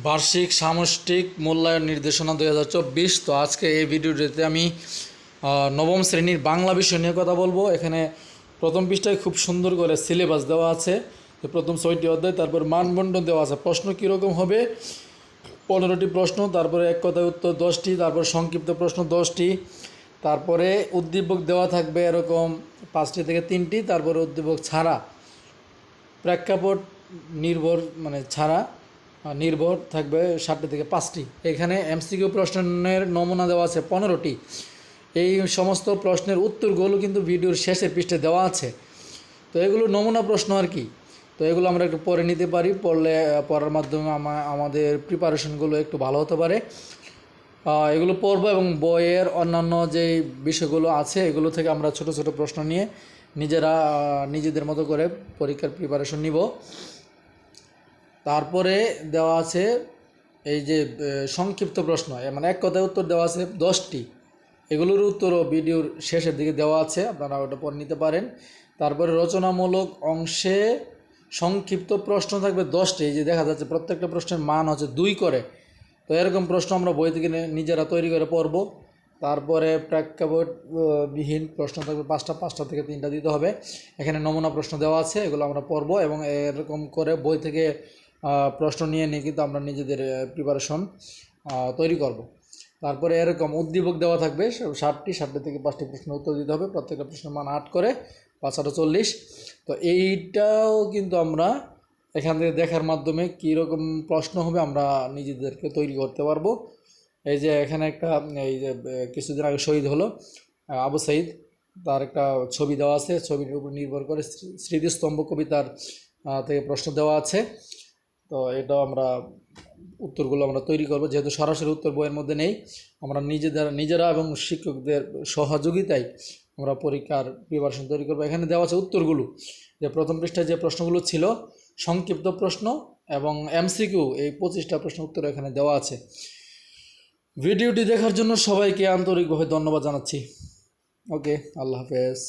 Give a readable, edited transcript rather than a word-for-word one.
বার্ষিক সামষ্টিক মূল্যায়ন নির্দেশনা 2024। তো আজকে এই ভিডিওটিতে আমি নবম শ্রেণীর বাংলা বিষয় নিয়ে কথা বলবো। এখানে প্রথম পৃষ্ঠায় খুব সুন্দর করে সিলেবাস দেওয়া আছে, যে প্রথম 6টি অধ্যায়, তারপর মানবন্ধন দেওয়া আছে, প্রশ্ন কীরকম হবে 15টি প্রশ্ন, তারপরে এক কথায় উত্তর 10টি, তারপর সংক্ষিপ্ত প্রশ্ন 10টি, তারপরে উদ্দীপক দেওয়া থাকবে এরকম 5টি থেকে 3টি, তারপরে উদ্দীপক ছাড়া প্রেক্ষাপট নির্ভর ছাড়া নির্ভর থাকবে 7টি থেকে 5টি। এখানে এমসিকিউ প্রশ্নের নমুনা দেওয়া আছে 15টি। এই সমস্ত প্রশ্নের উত্তরগুলো কিন্তু ভিডিওর শেষের পৃষ্ঠে দেওয়া আছে। তো এগুলো নমুনা প্রশ্ন আর কি। তো এগুলো আমরা একটু পড়ে নিতে পারি, পড়ার মাধ্যমে আমাদের প্রিপারেশনগুলো একটু ভালো হতে পারে। এগুলো পড়ব এবং বইয়ের অন্যান্য যে বিষয়গুলো আছে এগুলো থেকে আমরা ছোট ছোট প্রশ্ন নিয়ে নিজেদের মতো করে পরীক্ষার প্রিপারেশন নিব। তারপরে দেওয়া আছে এই যে সংক্ষিপ্ত প্রশ্ন, এক কথায় উত্তর দেওয়া আছে 10টি। এগুলোর উত্তরও ভিডিওর শেষের দিকে দেওয়া আছে, আপনারা ওটা পড়ে নিতে পারেন। তারপরে রচনামূলক অংশে সংক্ষিপ্ত প্রশ্ন থাকবে 10টি। এই যে দেখা যাচ্ছে প্রত্যেকটা প্রশ্নের মান হচ্ছে 2 করে। তো এরকম প্রশ্ন আমরা বই থেকে নিজেরা তৈরি করে পড়ব। তারপরে প্রেক্ষাপট বিহীন প্রশ্ন থাকবে 5টা থেকে 3টা দিতে হবে। এখানে নমুনা প্রশ্ন দেওয়া আছে, এগুলো আমরা পড়ব এবং এরকম করে বই থেকে প্রশ্ন নিয়ে কিন্তু আমরা নিজেদের প্রিপারেশন তৈরি করব। তারপরে এরকম উদ্দীপক দেওয়া থাকবে 7টি থেকে 5টি প্রশ্ন উত্তর দিতে হবে। প্রত্যেকটা প্রশ্নের মান 8 করে, 5 40। তো এইটাও কিন্তু আমরা এখান থেকে দেখার মাধ্যমে কীরকম প্রশ্ন হবে আমরা নিজেদেরকে তৈরি করতে পারবো। এই যে এখানে একটা এই যে কিছুদিন আগে শহীদ হলো আবু সাইদ, তার একটা ছবি দেওয়া আছে। ছবির উপর নির্ভর করে স্মৃতিস্তম্ভ কবিতার থেকে প্রশ্ন দেওয়া আছে। তো এটাও আমরা উত্তরগুলো আমরা তৈরি করব, যেহেতু সরাসরি উত্তর বইয়ের মধ্যে নেই। আমরা নিজেরা এবং শিক্ষকদের সহযোগিতায় আমরা পরীক্ষার প্রিপারেশন তৈরি করবো। এখানে দেওয়া আছে উত্তরগুলো, যে প্রথম পৃষ্ঠায় যে প্রশ্নগুলো ছিল সংক্ষিপ্ত প্রশ্ন এবং এমসিকিউ, এই 25টা প্রশ্ন উত্তর এখানে দেওয়া আছে। ভিডিওটি দেখার জন্য সবাইকে আন্তরিকভাবে ধন্যবাদ জানাচ্ছি। ওকে, আল্লাহ হাফেজ।